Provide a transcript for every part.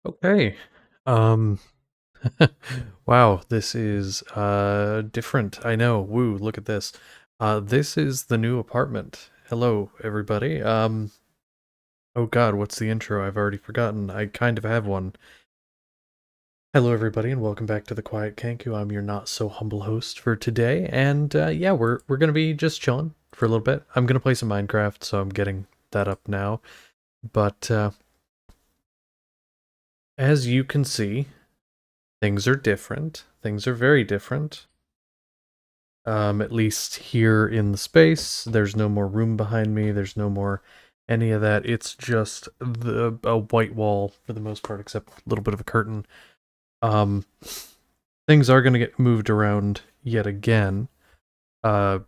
Okay. Um wow, this is different. I know. Woo, look at this. This is the new apartment. Hello, everybody. Oh god, what's the intro? I've already forgotten. I kind of have one. Hello everybody and welcome back to the Quiet Kanku. I'm your not so humble host for today. And yeah, we're going to be just chilling for a little bit. I'm going to play some Minecraft, so I'm getting that up now. But as you can see, things are different. Things are very different. At least here in the space, there's no more room behind me. There's no more any of that. It's just a white wall for the most part, except a little bit of a curtain. Um, Things are going to get moved around yet again. Uh,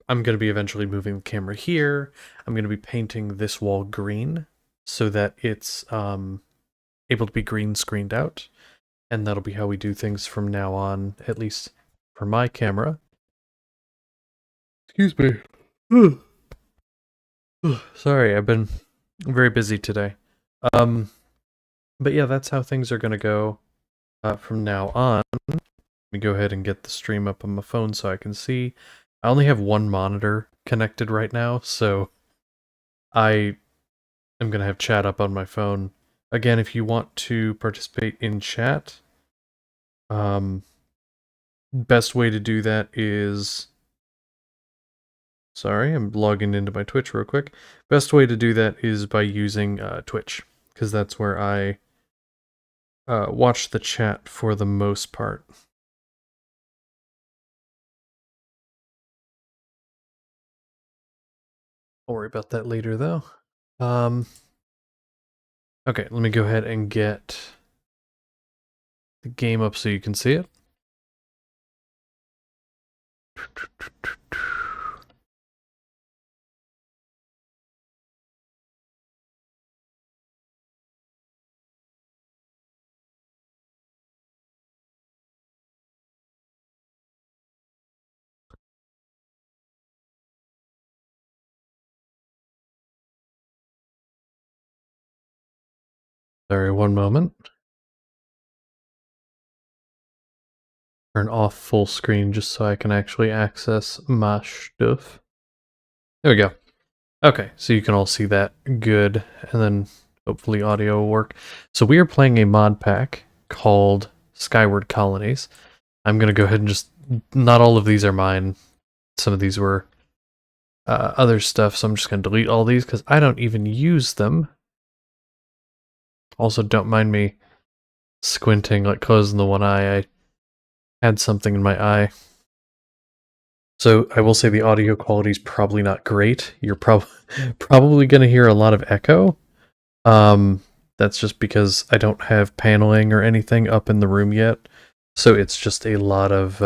I'm going to be eventually moving the camera here. I'm going to be painting this wall green so that it's able to be green screened out. And that'll be how we do things from now on, at least for my camera. Excuse me. Sorry, I've been very busy today. Um, but yeah, that's how things are gonna go from now on. Let me go ahead and get the stream up on my phone so I can see. I only have one monitor connected right now, so I am gonna have chat up on my phone. Again, if you want to participate in chat, um, best way to do that is sorry, I'm logging into my Twitch real quick. Best way to do that is by using Twitch, because that's where I watch the chat for the most part. I'll worry about that later, though. Okay, let me go ahead and get the game up so you can see it. Sorry, one moment. Turn off full screen just so I can actually access my stuff. There we go. Okay, so you can all see that good, and then hopefully audio will work. So we are playing a mod pack called Skyward Colonies. I'm going to go ahead and just, not all of these are mine. Some of these were other stuff, so I'm just going to delete all these because I don't even use them. Also, don't mind me squinting, like closing the one eye. I had something in my eye. So I will say the audio quality is probably not great. You're probably going to hear a lot of echo. That's just because I don't have paneling or anything up in the room yet. So it's just a lot of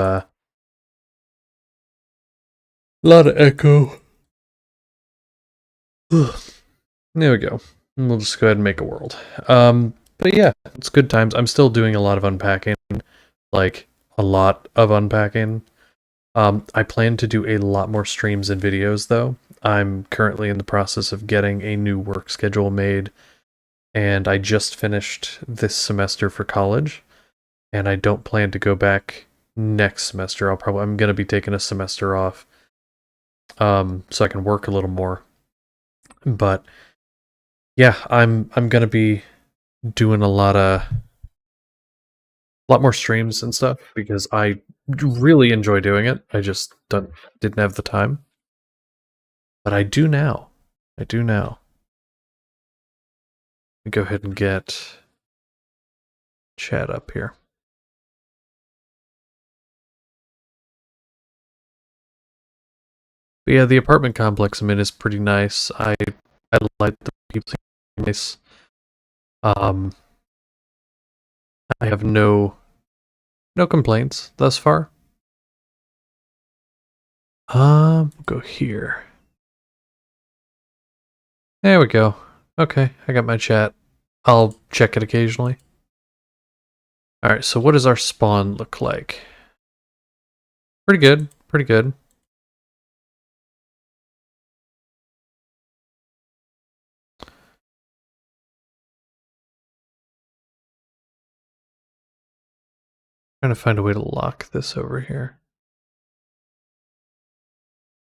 echo. There we go. We'll just go ahead and make a world. But yeah, it's good times. I'm still doing a lot of unpacking, like a lot of unpacking. I plan to do a lot more streams and videos though. I'm currently in the process of getting a new work schedule made, and I just finished this semester for college, and I don't plan to go back next semester. I'm gonna be taking a semester off, so I can work a little more. But yeah, I'm gonna be doing a lot more streams and stuff because I really enjoy doing it. I just didn't have the time. But I do now. I do now. Go ahead and get chat up here. But yeah, the apartment complex I'm in is pretty nice. I like the people seem nice. Um I have no complaints thus far. Go here. There we go. Okay, I got my chat. I'll check it occasionally. Alright, so what does our spawn look like? Pretty good, pretty good. Trying to find a way to lock this over here.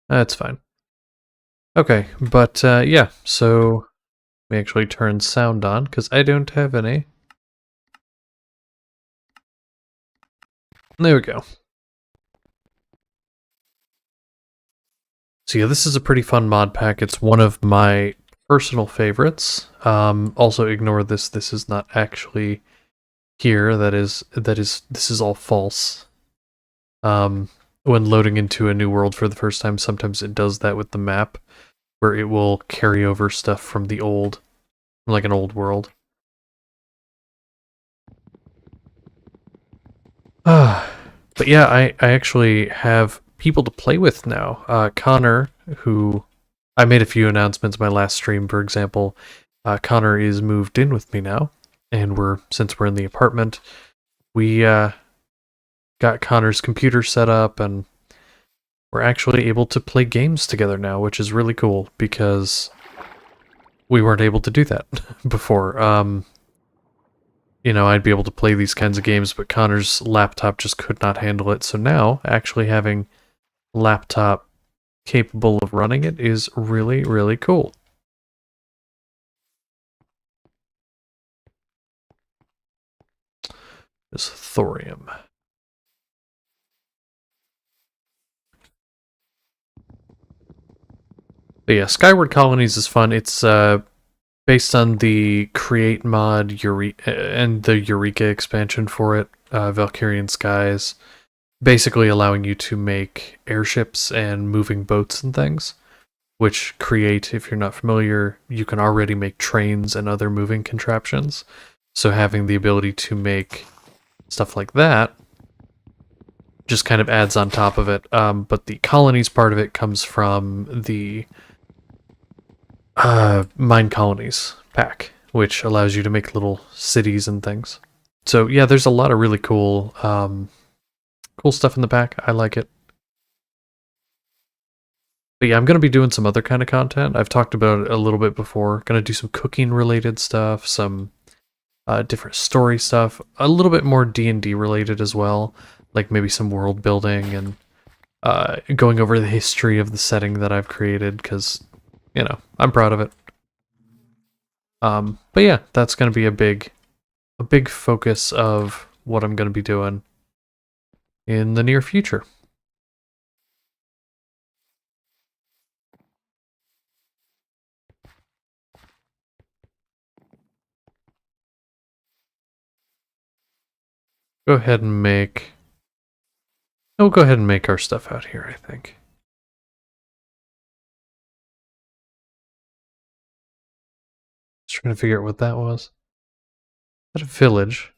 That's fine. Okay, but yeah, so we actually turn sound on because I don't have any. There we go. So yeah, this is a pretty fun mod pack. It's one of my personal favorites. Also ignore this. This is not actually here. This is all false. When loading into a new world for the first time, sometimes it does that with the map, where it will carry over stuff from the old, like an old world. But yeah, I actually have people to play with now. Connor, who I made a few announcements in my last stream, for example. Connor is moved in with me now, and since we're in the apartment, we got Connor's computer set up, and we're actually able to play games together now, which is really cool because we weren't able to do that before. You know, I'd be able to play these kinds of games, but Connor's laptop just could not handle it. So now, actually having a laptop capable of running it is really, really cool. This thorium. But yeah, Skyward Colonies is fun. It's based on the Create mod and the Eureka expansion for it, Valkyrian Skies, basically allowing you to make airships and moving boats and things, which Create, if you're not familiar, you can already make trains and other moving contraptions. So having the ability to make stuff like that just kind of adds on top of it. But the colonies part of it comes from the Mine Colonies pack, which allows you to make little cities and things. So yeah, there's a lot of really cool cool stuff in the pack. I like it. But yeah, I'm going to be doing some other kind of content. I've talked about it a little bit before. Going to do some cooking related stuff, some different story stuff, a little bit more D&D related as well, like maybe some world building and going over the history of the setting that I've created, because, you know, I'm proud of it. But yeah, that's going to be a big focus of what I'm going to be doing in the near future. Go ahead and make... We'll go ahead and make our stuff out here, I think. Just trying to figure out what that was. Is that a village?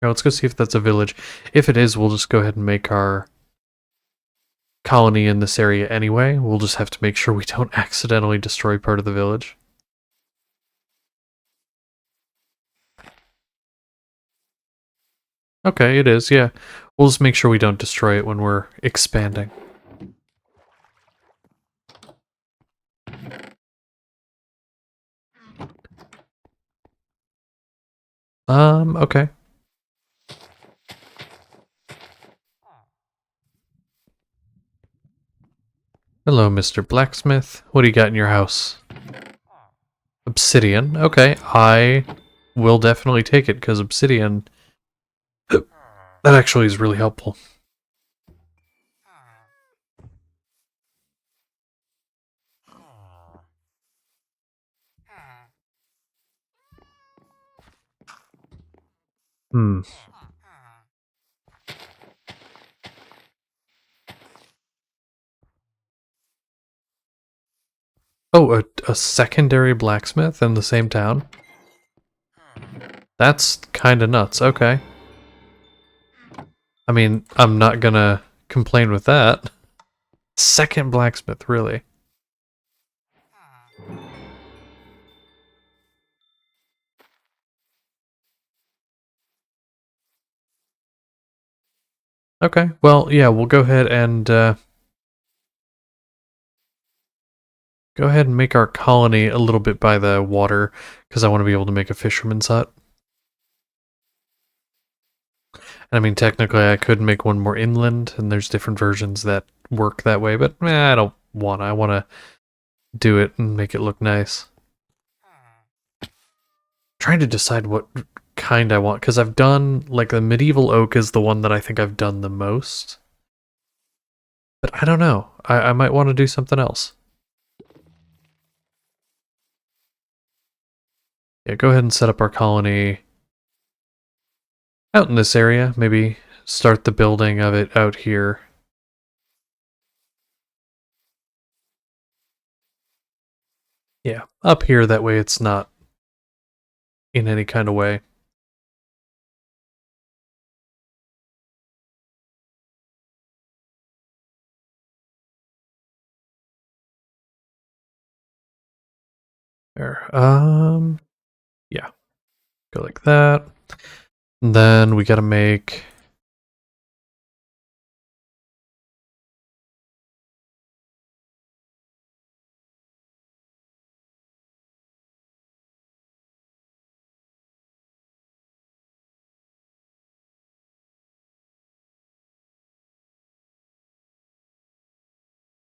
Here, let's go see if that's a village. If it is, we'll just go ahead and make our colony in this area anyway. We'll just have to make sure we don't accidentally destroy part of the village. Okay, it is, yeah. We'll just make sure we don't destroy it when we're expanding. Okay. Hello, Mr. Blacksmith. What do you got in your house? Obsidian. Okay, I will definitely take it, because obsidian... that actually is really helpful. Hmm. Oh, a secondary blacksmith in the same town? That's kinda nuts, okay. I mean, I'm not gonna complain with that. Second blacksmith, really? Okay, well, yeah, we'll go ahead and make our colony a little bit by the water, because I want to be able to make a fisherman's hut. I mean, technically, I could make one more inland, and there's different versions that work that way, but I don't want to. I want to do it and make it look nice. Trying to decide what kind I want, because I've done, like, the medieval oak is the one that I think I've done the most. But I don't know. I might want to do something else. Yeah, go ahead and set up our colony out in this area. Maybe start the building of it out here. Yeah, up here, that way it's not in any kind of way. There. Yeah. Go like that. And then we gotta make...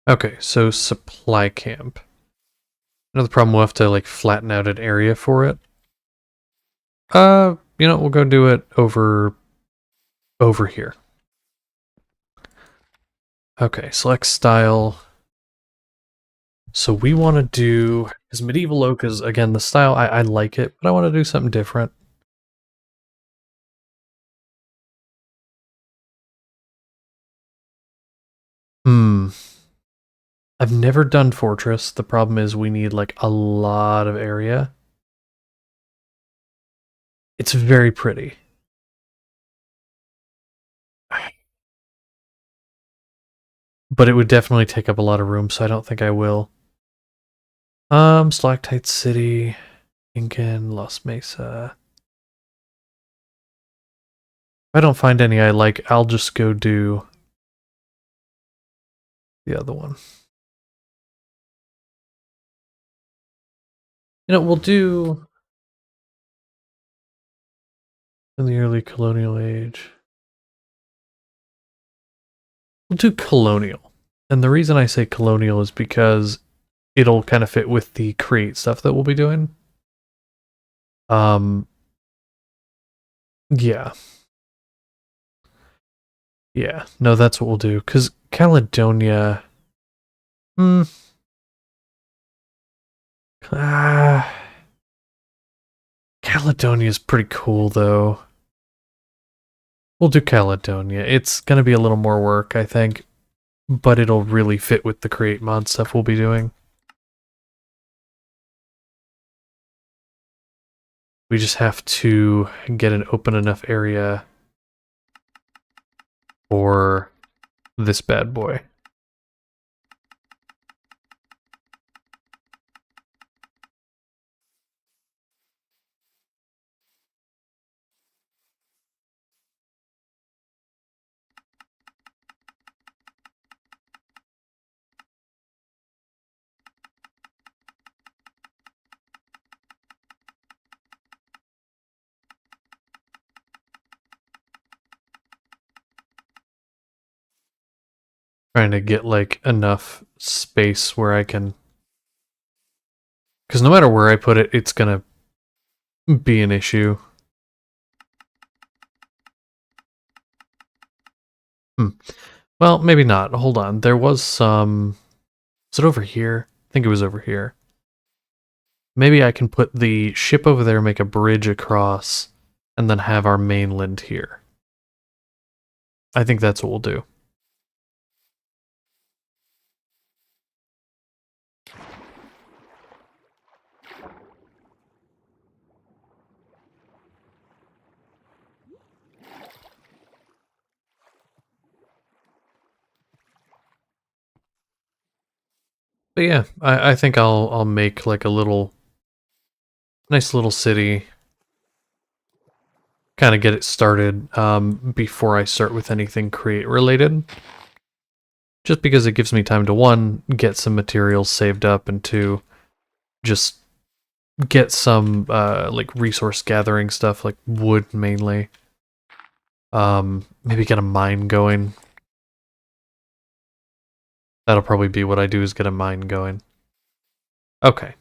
Okay, so supply camp. Another problem, we'll have to, like, flatten out an area for it. We'll go do it over here. Okay, select style. So we want to do, because medieval oak is, again, the style, I like it, but I want to do something different. I've never done Fortress. The problem is we need, like, a lot of area. It's very pretty. But it would definitely take up a lot of room, so I don't think I will. Stalactite City, Incan, Las Mesa. If I don't find any I like, I'll just go do the other one. We'll do in the early colonial age. We'll do colonial. And the reason I say colonial is because it'll kind of fit with the create stuff that we'll be doing. Yeah. Yeah, no, that's what we'll do. Because Caledonia... Caledonia's pretty cool, though. We'll do Caledonia. It's going to be a little more work, I think. But it'll really fit with the create mod stuff we'll be doing. We just have to get an open enough area for this bad boy. Trying to get, like, enough space where I can... Because no matter where I put it, it's gonna be an issue. Well, maybe not. Hold on. There was some... Was it over here? I think it was over here. Maybe I can put the ship over there, make a bridge across, and then have our mainland here. I think that's what we'll do. But yeah, I think I'll make, like, a nice little city. Kind of get it started before I start with anything create related. Just because it gives me time to, one, get some materials saved up, and two, just get some like resource gathering stuff, like wood mainly. Maybe get a mine going. That'll probably be what I do, is get a mine going. Okay.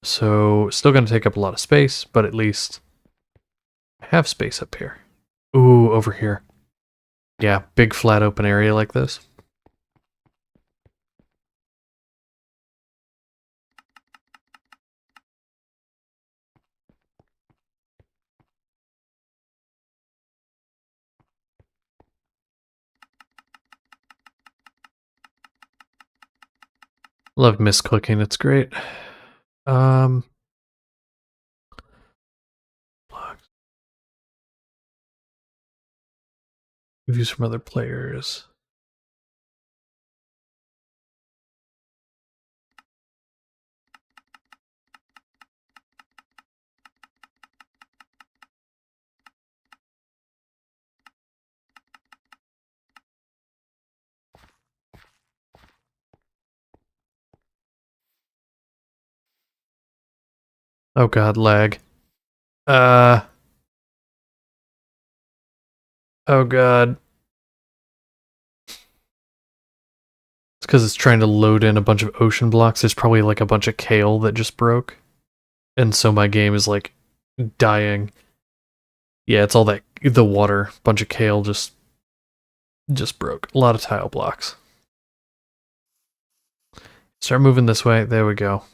So, still gonna take up a lot of space, but at least I have space up here. Ooh, over here. Yeah, big flat open area like this. Love misclicking, it's great. Reviews from other players. Oh god, lag. Oh god. It's because it's trying to load in a bunch of ocean blocks. There's probably like a bunch of kale that just broke. And so my game is like dying. Yeah, it's all that, the water. Bunch of kale just broke. A lot of tile blocks. Start moving this way. There we go.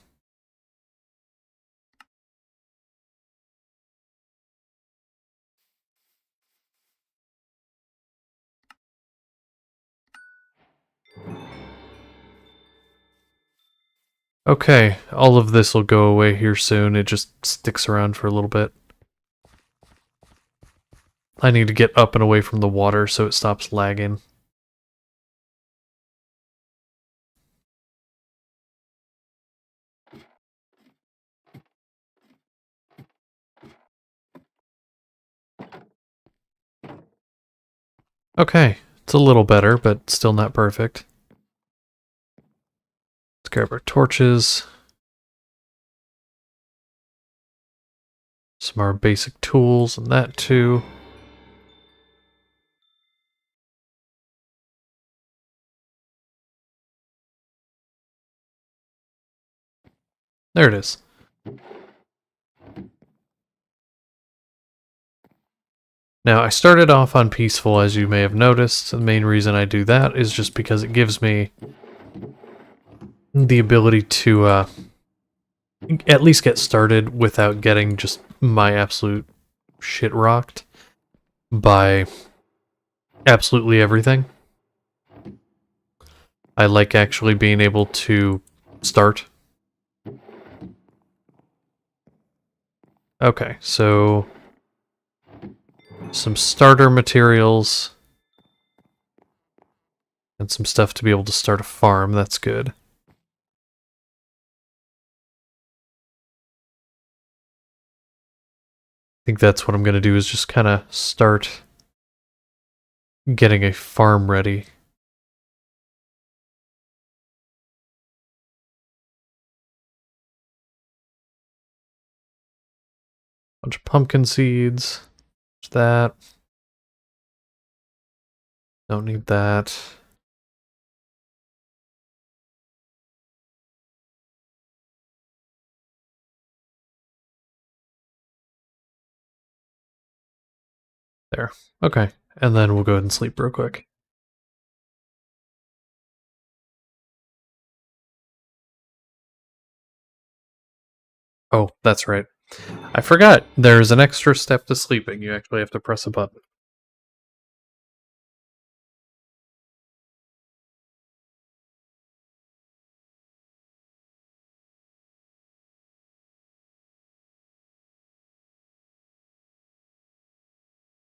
Okay, all of this will go away here soon. It just sticks around for a little bit. I need to get up and away from the water so it stops lagging. Okay, it's a little better, but still not perfect. Let's grab our torches. Some of our basic tools and that too. There it is. Now, I started off on peaceful, as you may have noticed. The main reason I do that is just because it gives me the ability to at least get started without getting just my absolute shit rocked by absolutely everything. I like actually being able to start. Okay, so some starter materials and some stuff to be able to start a farm. That's good. I think that's what I'm going to do, is just kind of start getting a farm ready. Bunch of pumpkin seeds. That. Don't need that. There. Okay. And then we'll go ahead and sleep real quick. Oh, that's right. I forgot. There's an extra step to sleeping. You actually have to press a button.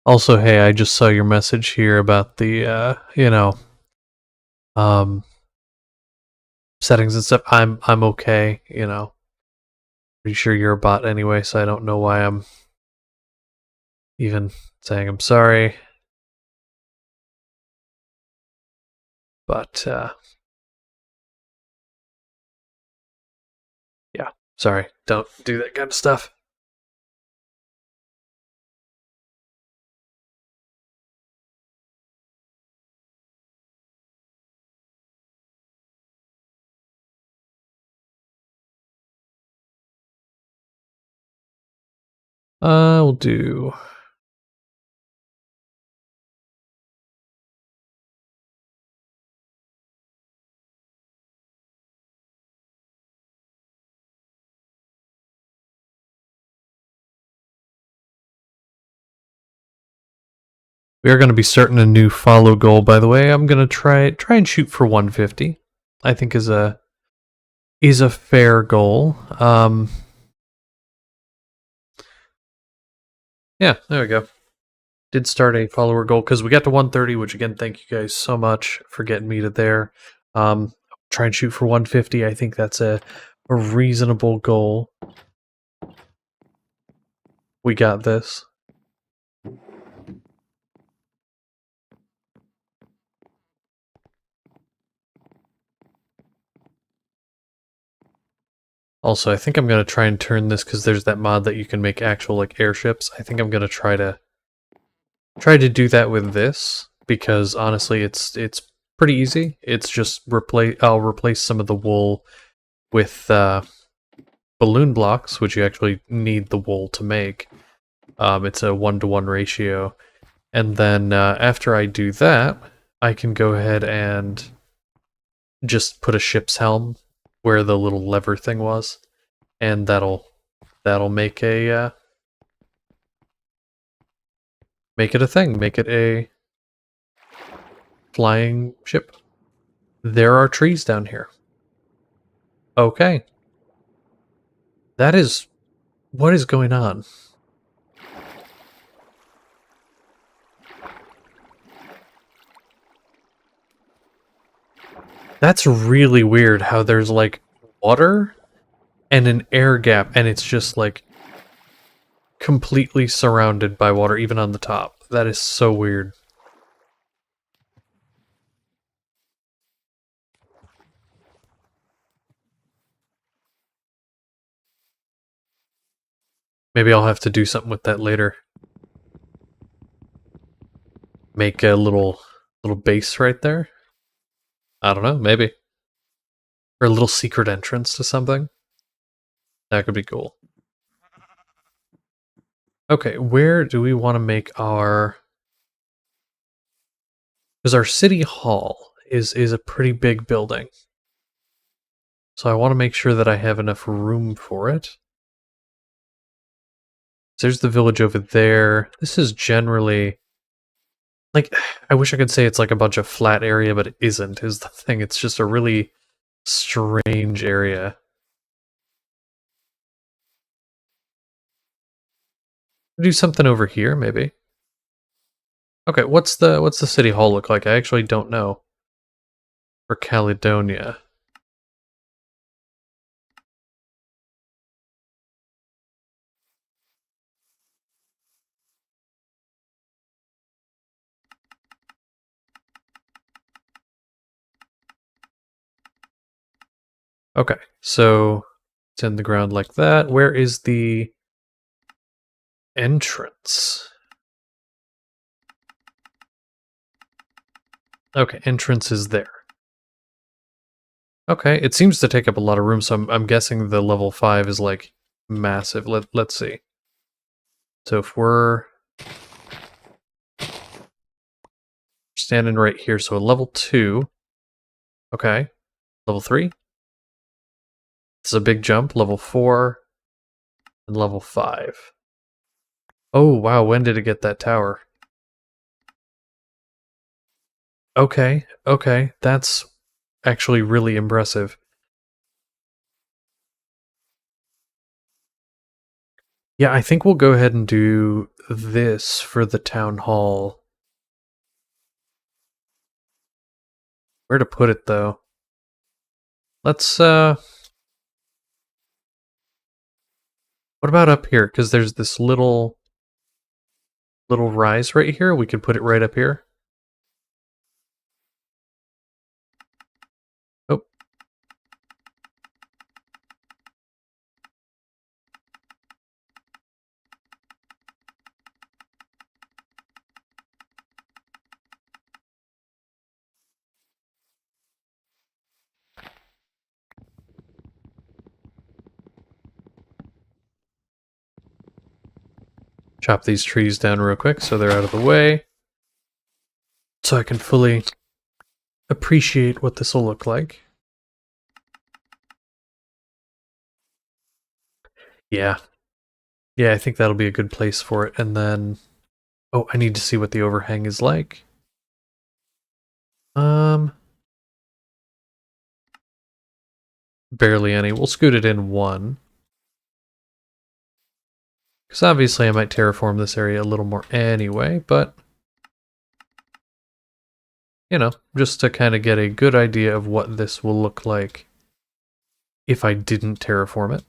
Also, hey, I just saw your message here about the, um, settings and stuff. I'm okay, Pretty sure you're a bot anyway, so I don't know why I'm even saying I'm sorry. But, yeah, sorry. Don't do that kind of stuff. We'll do... We are going to be starting a new follow goal, by the way. I'm going to try and shoot for 150. I think is a fair goal. Yeah, there we go. Did start a follower goal because we got to 130, which again, thank you guys so much for getting me to there. Try and shoot for 150. I think that's a reasonable goal. We got this. Also, I think I'm going to try and turn this because there's that mod that you can make actual like airships. I think I'm going to try to do that with this because honestly, it's pretty easy. It's just I'll replace some of the wool with balloon blocks, which you actually need the wool to make. It's a 1-to-1 ratio, and then after I do that, I can go ahead and just put a ship's helm where the little lever thing was, and that'll make a make it a thing, make it a flying ship. There are trees down here. Okay. That is... what is going on? That's really weird how there's like water and an air gap and it's just like completely surrounded by water even on the top. That is so weird. Maybe I'll have to do something with that later. Make a little base right there. I don't know, maybe. Or a little secret entrance to something. That could be cool. Okay, where do we want to make our... because our city hall is a pretty big building. So I want to make sure that I have enough room for it. There's the village over there. This is generally... like, I wish I could say it's like a bunch of flat area, but it isn't, is the thing. It's just a really strange area. Do something over here, maybe. Okay, what's the city hall look like? I actually don't know. For Caledonia. Okay, so it's in the ground like that. Where is the entrance? Okay, entrance is there. Okay, it seems to take up a lot of room, so I'm guessing the level 5 is like massive. Let's see. So if we're standing right here, so a level 2. Okay. Level 3. This is a big jump. Level 4 and level 5. Oh wow, when did it get that tower? Okay, okay, that's actually really impressive. Yeah, I think we'll go ahead and do this for the town hall. Where to put it though? Let's what about up here? Because there's this little rise right here. We could put it right up here. Oh. chop these trees down real quick so they're out of the way, so I can fully appreciate what this will look like. Yeah. Yeah, I think that'll be a good place for it. And then, oh, I need to see what the overhang is like. Barely any. We'll scoot it in one. Because obviously I might terraform this area a little more anyway, but you know, just to kind of get a good idea of what this will look like if I didn't terraform it.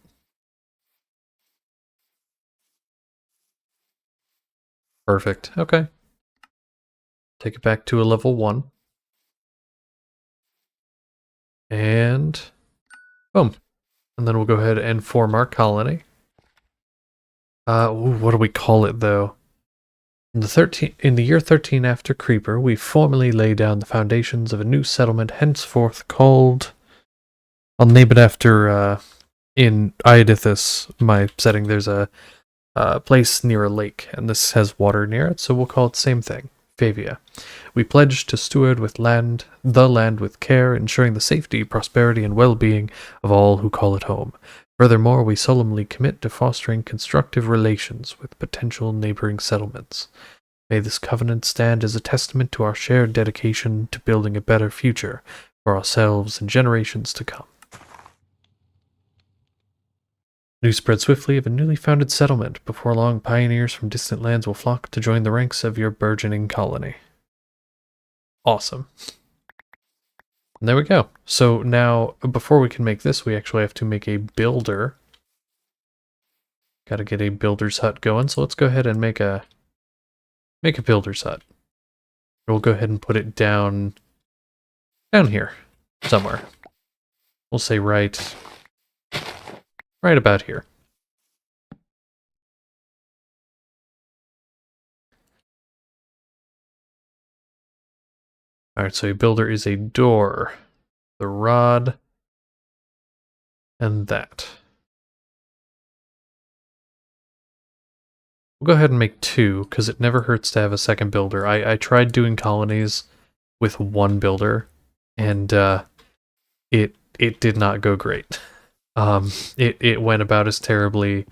Perfect. Okay. Take it back to a level 1. And boom. And then we'll go ahead and form our colony. What do we call it though? In the year 13 after Creeper, we formally lay down the foundations of a new settlement, henceforth called... I'll name it after, in Iodithus, my setting, there's a place near a lake, and this has water near it, so we'll call it the same thing, Favia. We pledge to steward the land with care, ensuring the safety, prosperity, and well-being of all who call it home. Furthermore, we solemnly commit to fostering constructive relations with potential neighboring settlements. May this covenant stand as a testament to our shared dedication to building a better future for ourselves and generations to come. News spread swiftly of a newly founded settlement. Before long, pioneers from distant lands will flock to join the ranks of your burgeoning colony. Awesome. And there we go. So now, before we can make this, we actually have to make a builder. Got to get a builder's hut going, so let's go ahead and make a builder's hut. We'll go ahead and put it down here somewhere. We'll say right about here. Alright, so a builder is a door, the rod, and that. We'll go ahead and make 2, because it never hurts to have a second builder. I tried doing colonies with 1 builder, and it did not go great. It went about as terribly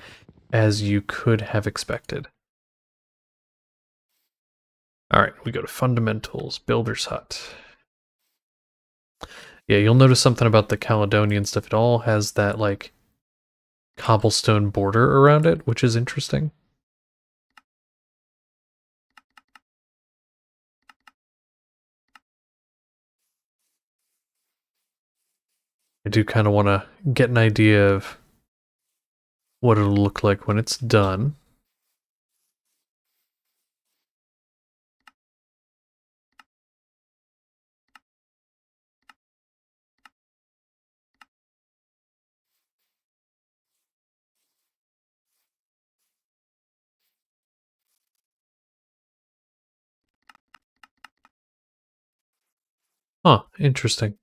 as you could have expected. Alright, we go to Fundamentals, Builder's Hut. Yeah, you'll notice something about the Caledonian stuff. It all has that, like, cobblestone border around it, which is interesting. I do kind of want to get an idea of what it'll look like when it's done. Huh, interesting.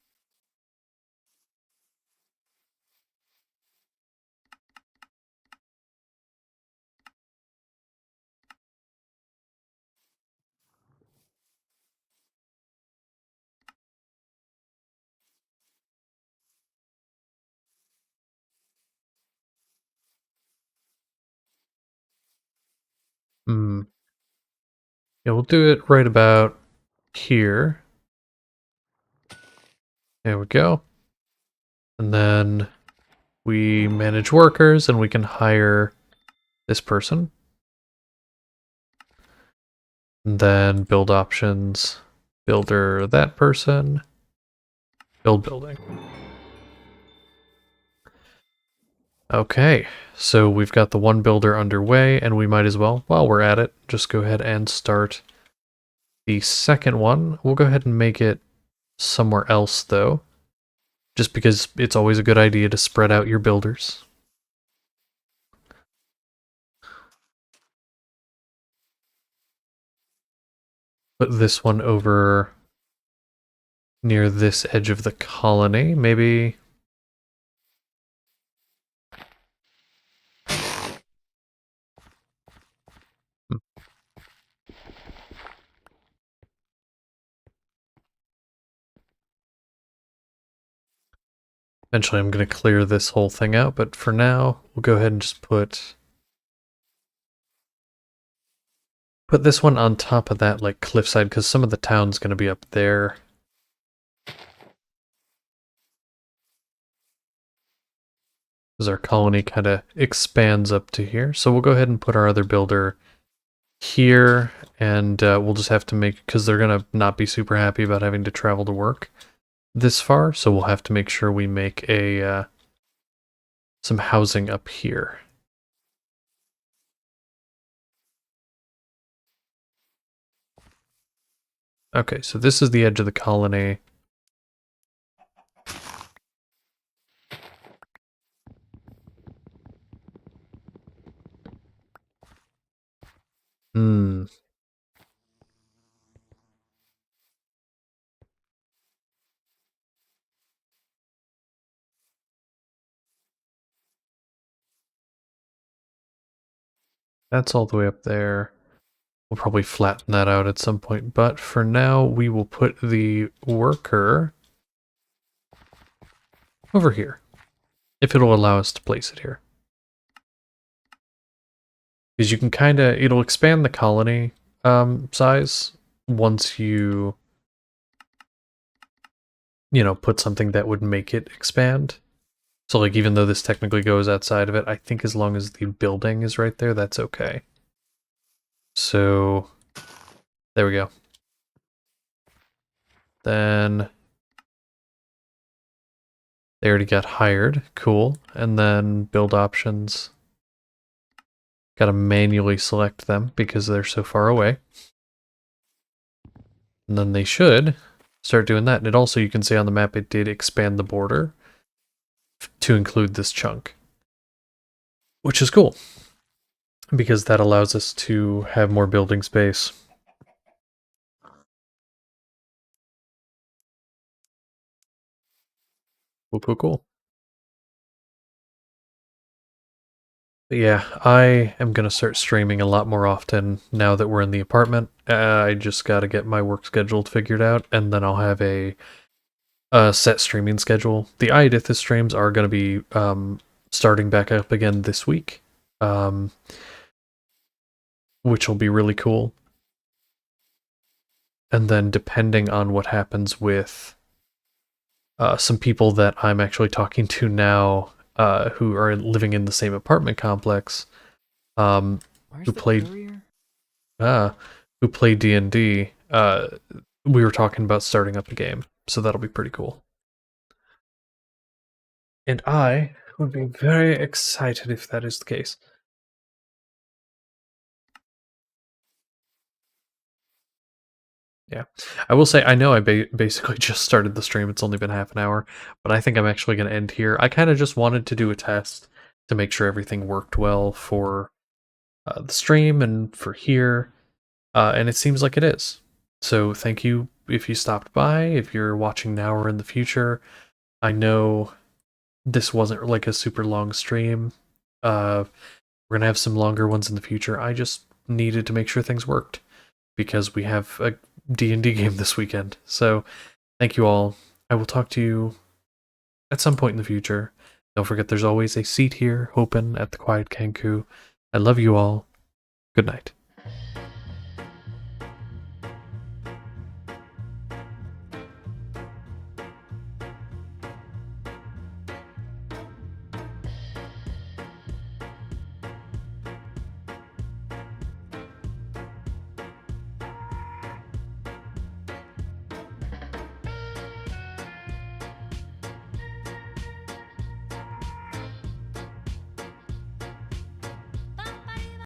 Yeah, we'll do it right about here. There we go. And then we manage workers and we can hire this person. And then build options, builder that person, build building. Okay, so we've got the 1 builder underway, and we might as well, while we're at it, just go ahead and start the second one. We'll go ahead and make it somewhere else, though, just because it's always a good idea to spread out your builders. Put this one over near this edge of the colony, maybe. Eventually I'm going to clear this whole thing out, but for now, we'll go ahead and just put this one on top of that, like, cliffside, because some of the town's going to be up there. Because our colony kind of expands up to here. So we'll go ahead and put our other builder here, and we'll just have to make, because they're going to not be super happy about having to travel to work this far, so we'll have to make sure we make a some housing up here. Okay, so this is the edge of the colony. Hmm. That's all the way up there. We'll probably flatten that out at some point, but for now we will put the worker over here, if it'll allow us to place it here. Because you can kind of, it'll expand the colony size once you know, put something that would make it expand. So, like, even though this technically goes outside of it, I think as long as the building is right there, that's okay. So, there we go. Then they already got hired. Cool. And then build options. Gotta manually select them because they're so far away. And then they should start doing that. And it also, you can see on the map, it did expand the border to include this chunk, which is cool because that allows us to have more building space. Cool, cool, cool. But yeah, I am going to start streaming a lot more often now that we're in the apartment. I just got to get my work schedule figured out, and then I'll have a set streaming schedule. The Iadithis streams are going to be starting back up again this week, which will be really cool. And then depending on what happens with some people that I'm actually talking to now, who are living in the same apartment complex, who played D&D, we were talking about starting up a game, so that'll be pretty cool. And I would be very excited if that is the case. Yeah, I will say, I know I basically just started the stream, it's only been half an hour, but I think I'm actually going to end here. I kind of just wanted to do a test to make sure everything worked well for the stream and for here, and it seems like it is. So thank you if you stopped by, if you're watching now or in the future. I know this wasn't like a super long stream. We're going to have some longer ones in the future. I just needed to make sure things worked because we have a D&D game this weekend. So thank you all. I will talk to you at some point in the future. Don't forget there's always a seat here open at the Quiet Kenku. I love you all. Good night.